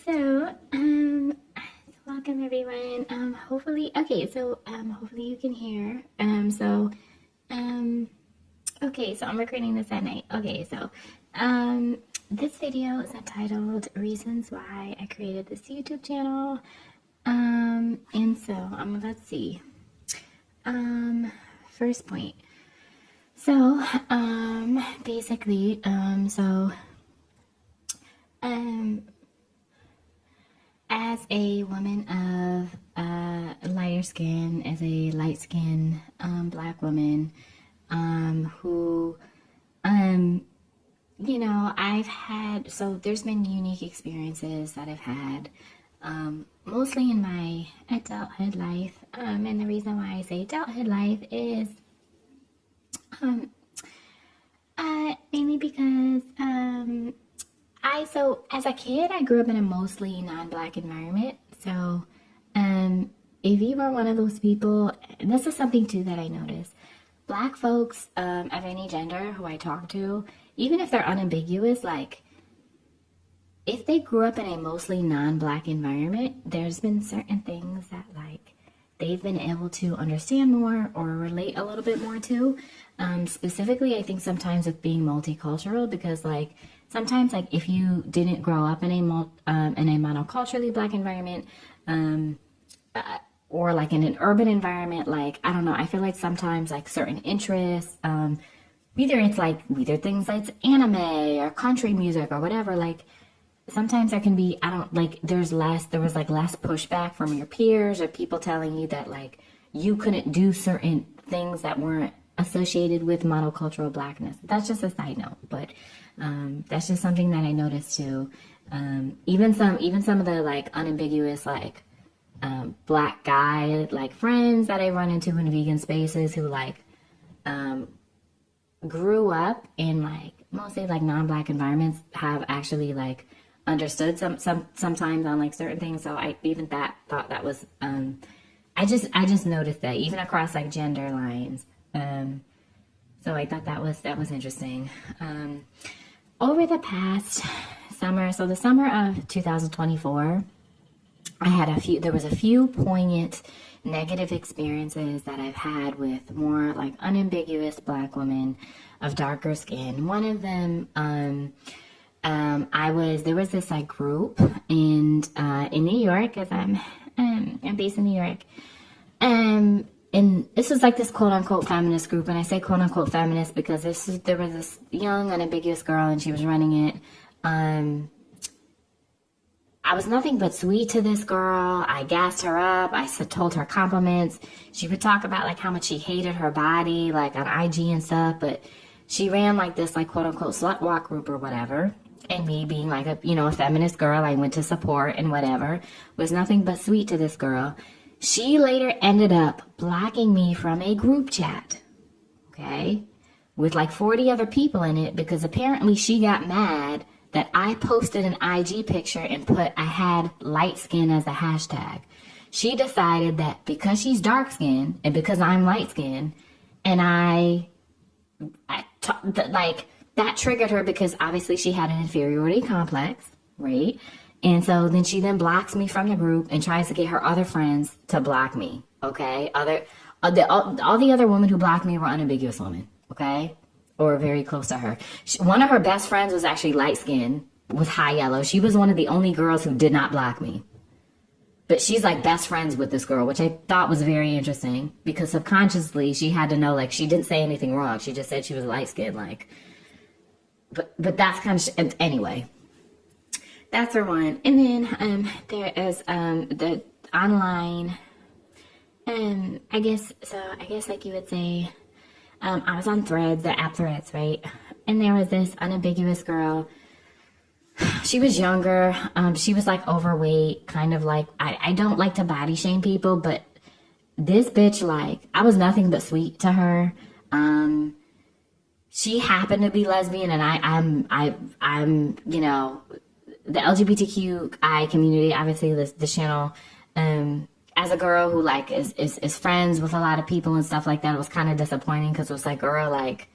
So, welcome everyone. Hopefully you can hear. Okay, so I'm recording this at night. Okay, so, this video is entitled Reasons Why I Created This YouTube Channel. Let's see. First point. So, basically, as a woman of lighter skin, as a light skinned black woman, who, there's been unique experiences that I've had, mostly in my adulthood life. And the reason why I say adulthood life is, mainly because, as a kid, I grew up in a mostly non-black environment. So, if you were one of those people, and this is something too that I noticed, black folks of any gender who I talk to, even if they're unambiguous, like, if they grew up in a mostly non-black environment, there's been certain things that, like, they've been able to understand more or relate a little bit more to. Specifically, I think sometimes with being multicultural, because, like, sometimes, like, if you didn't grow up in a monoculturally black environment, or like in an urban environment, like, I don't know, I feel like sometimes, like, certain interests, either things like anime or country music or whatever, like, sometimes there can be, there was less pushback from your peers or people telling you that, like, you couldn't do certain things that weren't associated with monocultural blackness. That's just a side note, but that's just something that I noticed too. Even some of the, like, unambiguous, like, black guy, like, friends that I run into in vegan spaces who, like, grew up in, like, mostly, like, non-black environments have actually, like, understood sometimes on, like, certain things. So I even thought that was I just noticed that even across, like, gender lines. So I thought that was interesting. Over the past summer, so the summer of 2024, there was a few poignant negative experiences that I've had with more, like, unambiguous black women of darker skin. One of them, there was this, like, group in New York, as I'm based in New York, and this was, like, this quote-unquote feminist group, and I say quote-unquote feminist because there was this young, unambiguous girl, and she was running it. I was nothing but sweet to this girl. I gassed her up. I told her compliments. She would talk about, like, how much she hated her body, like, on IG and stuff, but she ran, like, this, like, quote-unquote slut walk group or whatever, and me being, like, a feminist girl I went to support and whatever, was nothing but sweet to this girl. She later ended up blocking me from a group chat, okay, with, like, 40 other people in it, because apparently she got mad that I posted an IG picture and put I had light skin as a hashtag. She decided that because she's dark skinned and because I'm light skinned, and that triggered her, because obviously she had an inferiority complex, right? And so then she blocks me from the group and tries to get her other friends to block me, okay? All the other women who blocked me were unambiguous women, okay? Or very close to her. One of her best friends was actually light-skinned with high yellow. She was one of the only girls who did not block me. But she's, like, best friends with this girl, which I thought was very interesting, because subconsciously she had to know, like, she didn't say anything wrong. She just said she was light-skinned, like. But that's kind of, anyway. That's for one. And then there is the online, I guess, like, you would say, I was on Threads, the app Threads, right? And there was this unambiguous girl. She was younger. She was, like, overweight, kind of like, I don't like to body shame people, but this bitch, like, I was nothing but sweet to her. She happened to be lesbian, and I'm the LGBTQI community, obviously this channel, as a girl who, like, is friends with a lot of people and stuff like that, it was kind of disappointing, because it was like, girl, like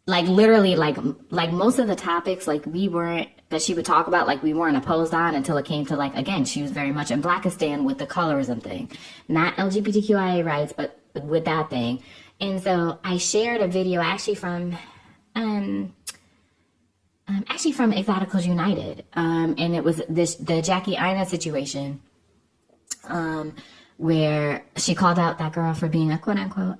literally, like most of the topics, like, we weren't that she would talk about, like, we weren't opposed on until it came to, like, again, she was very much in Blackistan with the colorism thing. Not LGBTQIA rights, but with that thing. And so I shared a video actually from Exoticals United. And it was the Jackie Aina situation, where she called out that girl for being a quote unquote,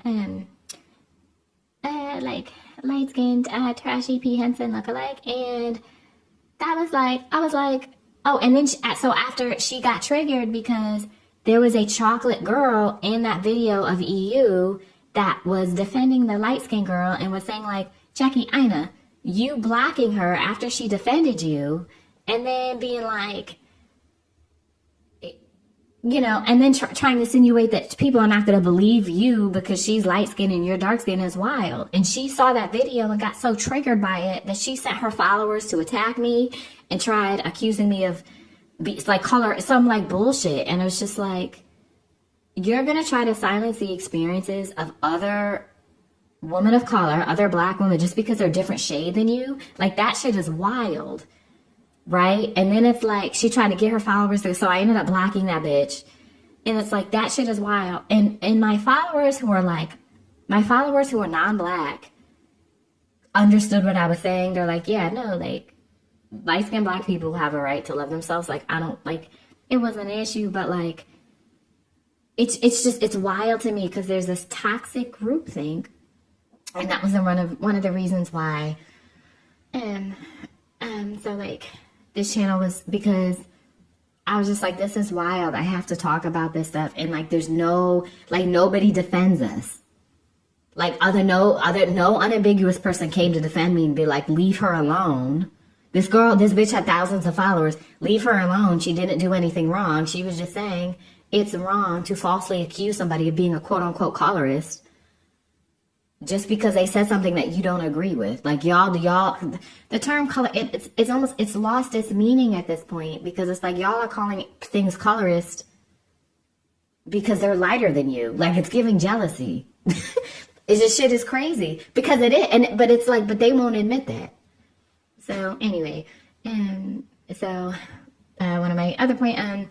like light-skinned, trashy P. Henson lookalike. And that was like, I was like, oh, and then so after she got triggered because there was a chocolate girl in that video of EU that was defending the light-skinned girl and was saying, like, Jackie Aina, you blocking her after she defended you, and then being like, you know, and then trying to insinuate that people are not going to believe you because she's light-skinned and you're dark-skinned is wild. And she saw that video and got so triggered by it that she sent her followers to attack me and tried accusing me of, like, color, some, like, bullshit. And it was just like, you're going to try to silence the experiences of other women of color, other black women, just because they're a different shade than you. Like, that shit is wild. Right? And then it's like, she tried to get her followers there, so I ended up blocking that bitch. And it's like, that shit is wild. And my followers who are non-black understood what I was saying. They're like, yeah, no, like, light-skinned black people have a right to love themselves. Like, I don't, like, it wasn't an issue, but, like, it's just, it's wild to me because there's this toxic groupthink. And that was one of the reasons why, so, like, this channel was because I was just like, this is wild. I have to talk about this stuff. And, like, there's no, like, nobody defends us. Like, no unambiguous person came to defend me and be like, leave her alone. This bitch had thousands of followers. Leave her alone. She didn't do anything wrong. She was just saying it's wrong to falsely accuse somebody of being a quote unquote colorist just because they said something that you don't agree with. Like, y'all, the term color, it's lost its meaning at this point because it's like y'all are calling things colorist because they're lighter than you. Like, it's giving jealousy. It's just, shit is crazy because it is. But it's like, but they won't admit that. So anyway, one of my other point,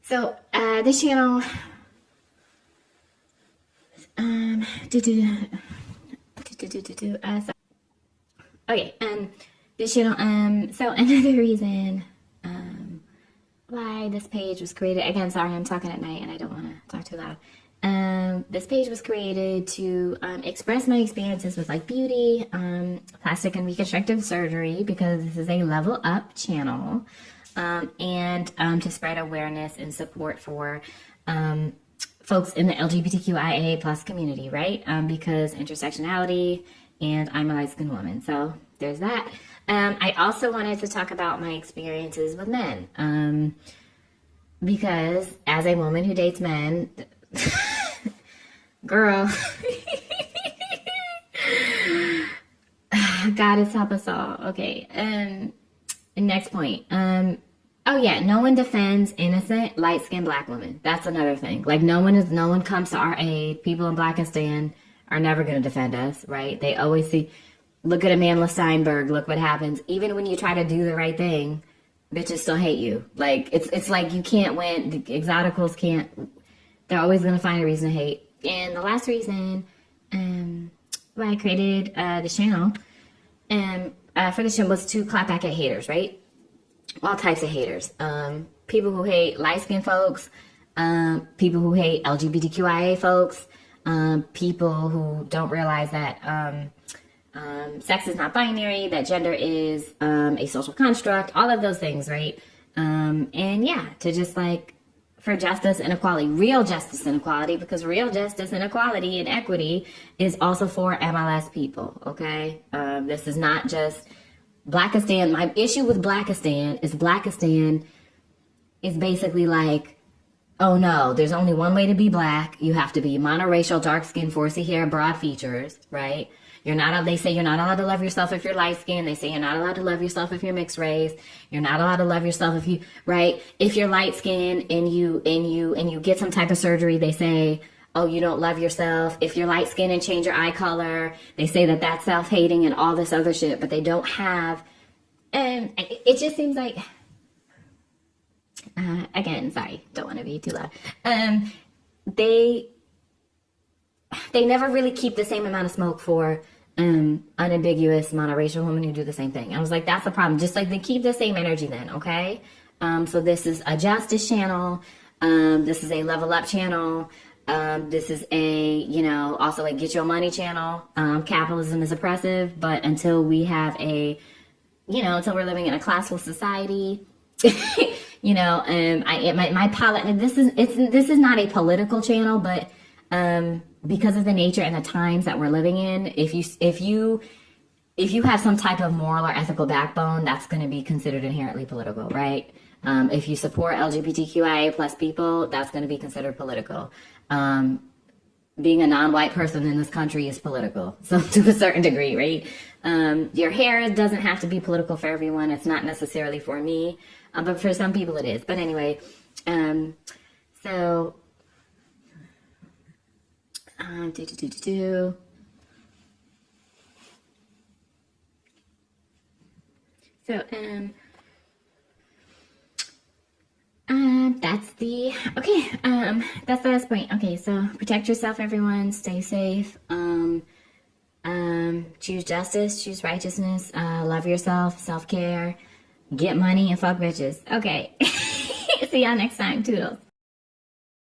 this channel, this channel, so another reason, why this page was created, again, sorry, I'm talking at night and I don't want to talk too loud. This page was created to, express my experiences with, like, beauty, plastic and reconstructive surgery, because this is a level up channel, and to spread awareness and support for, folks in the LGBTQIA plus community, right? Because intersectionality, and I'm a light-skinned woman, so there's that. I also wanted to talk about my experiences with men, because as a woman who dates men, girl, God help us all. Okay, next point. Oh yeah, no one defends innocent light-skinned black women. That's another thing. Like, no one comes to our aid. People in Blackistan are never going to defend us, right? They always see, look at Amanda Steinberg, look what happens. Even when you try to do the right thing, bitches still hate you. Like, it's like you can't win. The exoticals can't, they're always going to find a reason to hate. And the last reason why I created this channel for this channel was to clap back at haters, right? All types of haters. People who hate light-skinned folks, people who hate LGBTQIA folks, people who don't realize that sex is not binary, that gender is a social construct, all of those things, right? And yeah, to just, like, for justice and equality, real justice and equality, because real justice and equality and equity is also for MLS people, okay? This is not just Blackistan. My issue with Blackistan is basically like, oh no, there's only one way to be black. You have to be monoracial, dark skin, 4C hair, broad features, right? They say you're not allowed to love yourself if you're light skinned. They say you're not allowed to love yourself if you're mixed race. You're not allowed to love yourself if you, right? If you're light skinned and you get some type of surgery, they say, oh, you don't love yourself. If you're light skinned and change your eye color, they say that that's self-hating and all this other shit, but they don't have it just seems like, again, sorry, don't want to be too loud. They never really keep the same amount of smoke for unambiguous monoracial women who do the same thing. I was like, that's the problem. Just like they keep the same energy then, okay? So this is a justice channel. This is a level up channel. This is a, also a get your money channel. Capitalism is oppressive, but until we have until we're living in a classless society, this is not a political channel, but because of the nature and the times that we're living in, if you have some type of moral or ethical backbone, that's going to be considered inherently political, right? If you support LGBTQIA plus people, that's going to be considered political. Being a non-white person in this country is political, so to a certain degree, right? Your hair doesn't have to be political for everyone. It's not necessarily for me, but for some people it is. But anyway, so. That's the last point. Okay, so protect yourself, everyone. Stay safe. Choose justice, choose righteousness, love yourself, self-care, get money, and fuck bitches. Okay. See y'all next time. Toodles.